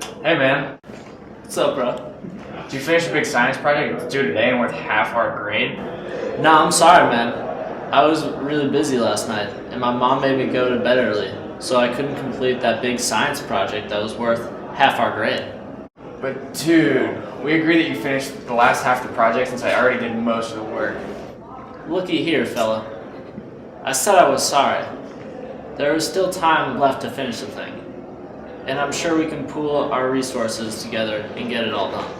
Hey man, What's up, bro? did you finish a big science project it's due today and worth half our grade? Nah, I'm sorry, man. I was really busy last night, and my mom made me go to bed early, so I couldn't complete that big science project that was worth half our grade. But dude, we agreed that you finished the last half of the project since I already did most of the work. Looky here, fella. I said I was sorry. There is still time left to finish the thing, and I'm sure we can pool our resources together and get it all done.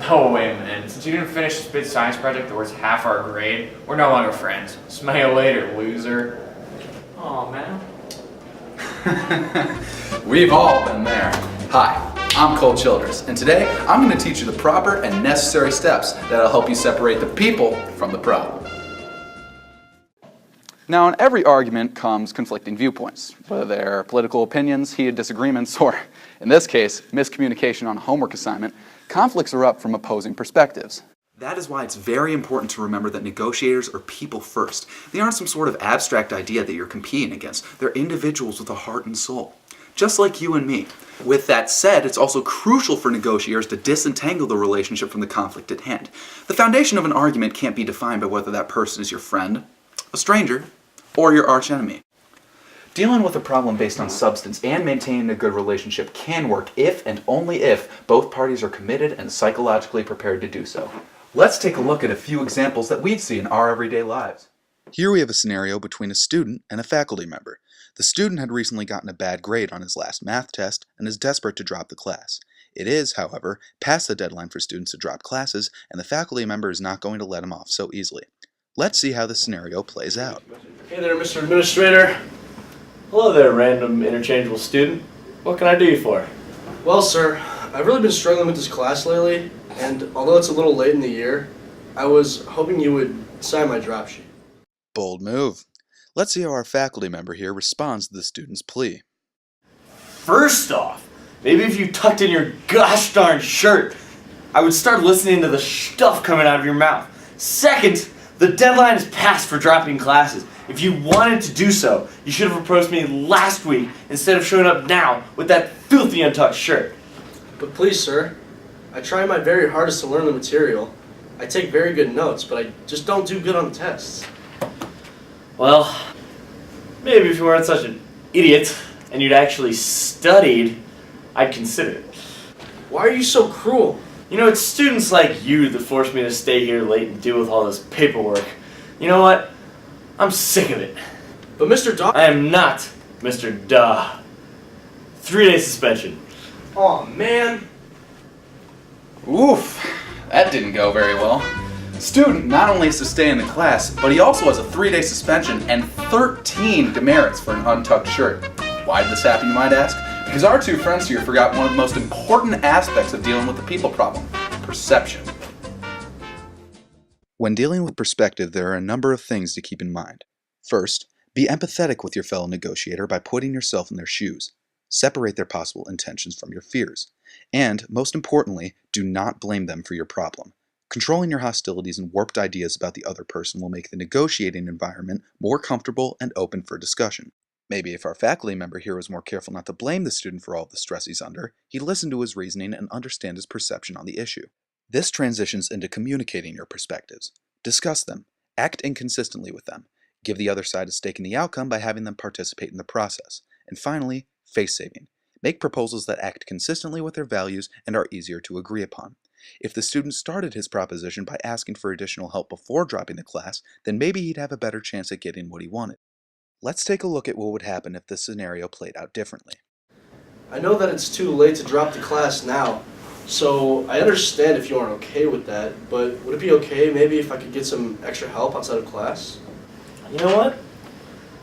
No way, man. Since you didn't finish this big science project that worth half our grade, we're no longer friends. Smell you later, loser. Aw, man. We've all been there. Hi, I'm Cole Childers, and today I'm going to teach you the proper and necessary steps that'll help you separate the people from the problem. Now, in every argument comes conflicting viewpoints, whether they're political opinions, heated disagreements, or, in this case, miscommunication on a homework assignment. Conflicts erupt from opposing perspectives. That is why it's very important to remember that negotiators are people first. They aren't some sort of abstract idea that you're competing against. They're individuals with a heart and soul, just like you and me. With that said, it's also crucial for negotiators to disentangle the relationship from the conflict at hand. The foundation of an argument can't be defined by whether that person is your friend, a stranger, or your archenemy. Dealing with a problem based on substance and maintaining a good relationship can work if and only if both parties are committed and psychologically prepared to do so. Let's take a look at a few examples that we'd see in our everyday lives. Here we have a scenario between a student and a faculty member. The student had recently gotten a bad grade on his last math test and is desperate to drop the class. It is, however, past the deadline for students to drop classes, and the faculty member is not going to let him off so easily. Let's see how the scenario plays out. Hey there, Mr. Administrator. Hello there, random interchangeable student. What can I do you for? Well, sir, I've really been struggling with this class lately, and although it's a little late in the year, I was hoping you would sign my drop sheet. Bold move. Let's see how our faculty member here responds to the student's plea. First off, maybe if you tucked in your gosh darn shirt, I would start listening to the stuff coming out of your mouth. Second, the deadline is passed for dropping classes. If you wanted to do so, you should have approached me last week instead of showing up now with that filthy untucked shirt. But please, sir, I try my very hardest to learn the material. I take very good notes, but I just don't do good on the tests. Well, maybe if you weren't such an idiot and you'd actually studied, I'd consider it. Why are you so cruel? You know, it's students like you that force me to stay here late and deal with all this paperwork. You know what? I'm sick of it. But Mr. Daw... I am not Mr. Duh. 3-day suspension. Aw, man. Oof, that didn't go very well. Student not only has to stay in the class, but he also has a 3-day suspension and 13 demerits for an untucked shirt. Why did this happen, you might ask? Because our two friends here forgot one of the most important aspects of dealing with the people problem: perception. When dealing with perspective, there are a number of things to keep in mind. First, be empathetic with your fellow negotiator by putting yourself in their shoes. Separate their possible intentions from your fears. And, most importantly, do not blame them for your problem. Controlling your hostilities and warped ideas about the other person will make the negotiating environment more comfortable and open for discussion. Maybe if our faculty member here was more careful not to blame the student for all the stress he's under, he'd listen to his reasoning and understand his perception on the issue. This transitions into communicating your perspectives. Discuss them. Act inconsistently with them. Give the other side a stake in the outcome by having them participate in the process. And finally, face saving. Make proposals that act consistently with their values and are easier to agree upon. If the student started his proposition by asking for additional help before dropping the class, then maybe he'd have a better chance at getting what he wanted. Let's take a look at what would happen if this scenario played out differently. I know that it's too late to drop the class now, so I understand if you aren't okay with that, but would it be okay maybe if I could get some extra help outside of class? You know what?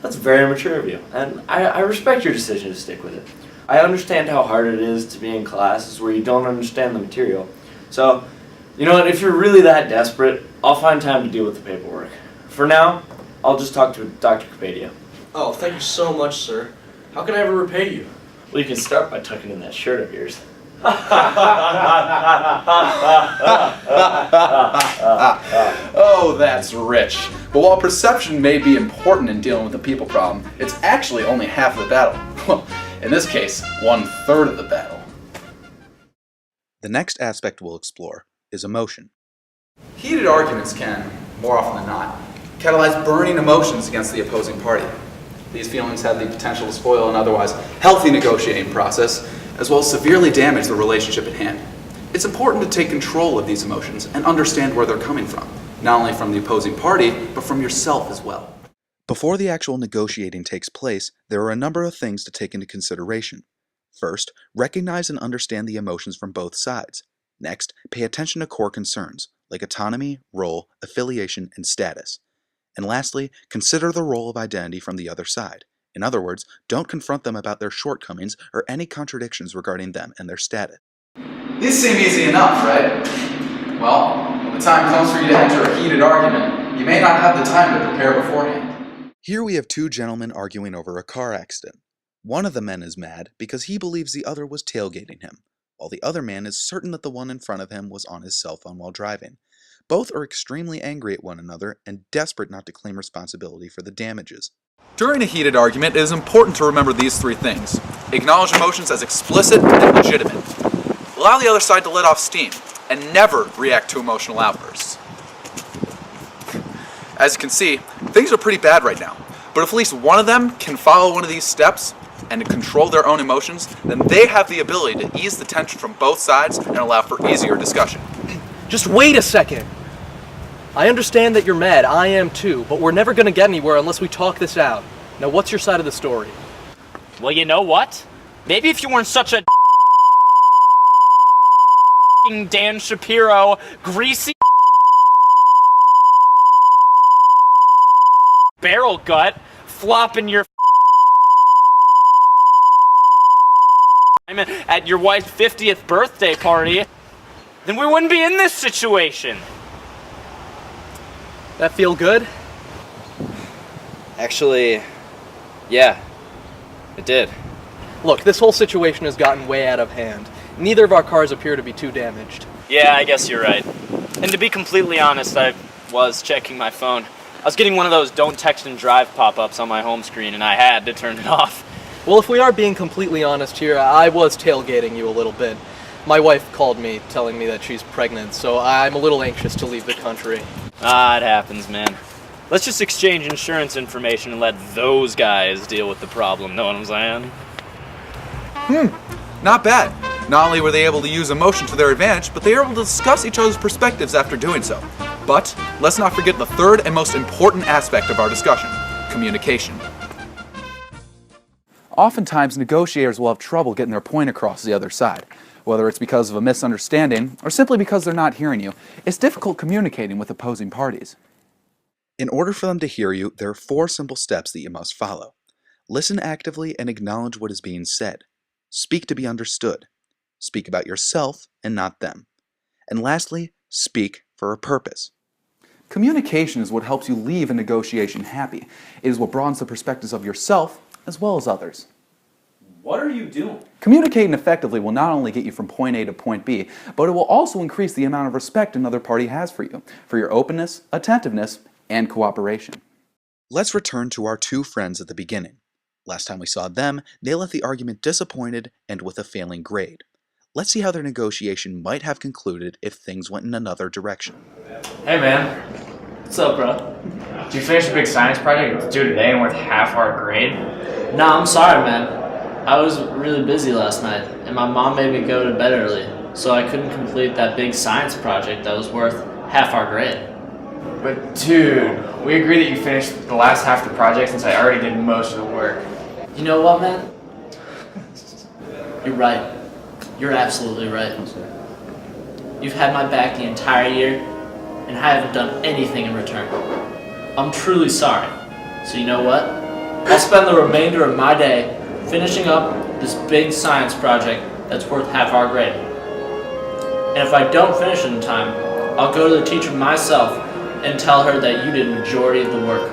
That's very mature of you, and I respect your decision to stick with it. I understand how hard it is to be in classes where you don't understand the material. So, you know what, if you're really that desperate, I'll find time to deal with the paperwork. For now, I'll just talk to Dr. Kapadia. Oh, thank you so much, sir. How can I ever repay you? Well, you can start by tucking in that shirt of yours. Oh, that's rich. But while perception may be important in dealing with the people problem, it's actually only half of the battle. Well, in this case, 1/3 of the battle. The next aspect we'll explore is emotion. Heated arguments can, more often than not, catalyze burning emotions against the opposing party. These feelings have the potential to spoil an otherwise healthy negotiating process, as well as severely damage the relationship at hand. It's important to take control of these emotions and understand where they're coming from, not only from the opposing party, but from yourself as well. Before the actual negotiating takes place, there are a number of things to take into consideration. First, recognize and understand the emotions from both sides. Next, pay attention to core concerns, like autonomy, role, affiliation, and status. And lastly, consider the role of identity from the other side. In other words, don't confront them about their shortcomings or any contradictions regarding them and their status. These seem easy enough, right? Well, when the time comes for you to enter a heated argument, you may not have the time to prepare beforehand. Here we have two gentlemen arguing over a car accident. One of the men is mad because he believes the other was tailgating him, while the other man is certain that the one in front of him was on his cell phone while driving. Both are extremely angry at one another and desperate not to claim responsibility for the damages. During a heated argument, it is important to remember these three things. Acknowledge emotions as explicit and legitimate. Allow the other side to let off steam, and never react to emotional outbursts. As you can see, things are pretty bad right now, but if at least one of them can follow one of these steps and control their own emotions, then they have the ability to ease the tension from both sides and allow for easier discussion. Just wait a second. I understand that you're mad, I am too, but we're never gonna get anywhere unless we talk this out. Now what's your side of the story? Well, you know what? Maybe if you weren't such a Dan Shapiro, greasy barrel gut, flopping your at your wife's 50th birthday party, then we wouldn't be in this situation. That feel good? Actually, yeah, it did. Look, this whole situation has gotten way out of hand. Neither of our cars appear to be too damaged. Yeah, I guess you're right. And to be completely honest, I was checking my phone. I was getting one of those don't text and drive pop-ups on my home screen, and I had to turn it off. Well, if we are being completely honest here, I was tailgating you a little bit. My wife called me telling me that she's pregnant, so I'm a little anxious to leave the country. Ah, it happens, man. Let's just exchange insurance information and let those guys deal with the problem, know what I'm saying? Not bad. Not only were they able to use emotion to their advantage, but they were able to discuss each other's perspectives after doing so. But let's not forget the third and most important aspect of our discussion: communication. Oftentimes, negotiators will have trouble getting their point across to the other side. Whether it's because of a misunderstanding or simply because they're not hearing you, it's difficult communicating with opposing parties. In order for them to hear you, there are 4 simple steps that you must follow. Listen actively and acknowledge what is being said. Speak to be understood. Speak about yourself and not them. And lastly, speak for a purpose. Communication is what helps you leave a negotiation happy. It is what broadens the perspectives of yourself as well as others. What are you doing? Communicating effectively will not only get you from point A to point B, but it will also increase the amount of respect another party has for you, for your openness, attentiveness, and cooperation. Let's return to our 2 friends at the beginning. Last time we saw them, they left the argument disappointed and with a failing grade. Let's see how their negotiation might have concluded if things went in another direction. Hey man, What's up, bro? did you finish a big science project due today and worth half our grade? Nah, I'm sorry, man. I was really busy last night, and my mom made me go to bed early, so I couldn't complete that big science project that was worth half our grade. But dude, we agreed that you finished the last half of the project since I already did most of the work. You know what, man? You're right. You're absolutely right. You've had my back the entire year, and I haven't done anything in return. I'm truly sorry. So you know what? I'll spend the remainder of my day finishing up this big science project that's worth half our grade. And if I don't finish in time, I'll go to the teacher myself and tell her that you did a majority of the work.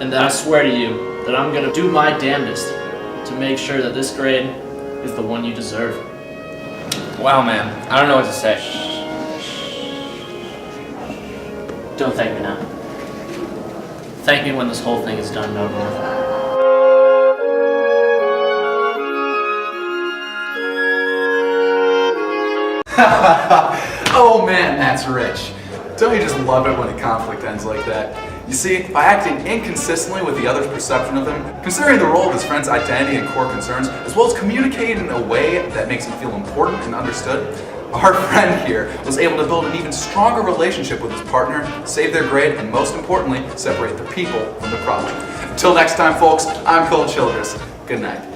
And then I swear to you that I'm gonna do my damnedest to make sure that this grade is the one you deserve. Wow man, I don't know what to say. Don't thank me now. Thank me when this whole thing is done and over with. Oh man, that's rich. Don't you just love it when a conflict ends like that? You see, by acting inconsistently with the other's perception of him, considering the role of his friend's identity and core concerns, as well as communicating in a way that makes him feel important and understood, our friend here was able to build an even stronger relationship with his partner, save their grade, and most importantly, separate the people from the problem. Until next time, folks, I'm Cole Childress. Good night.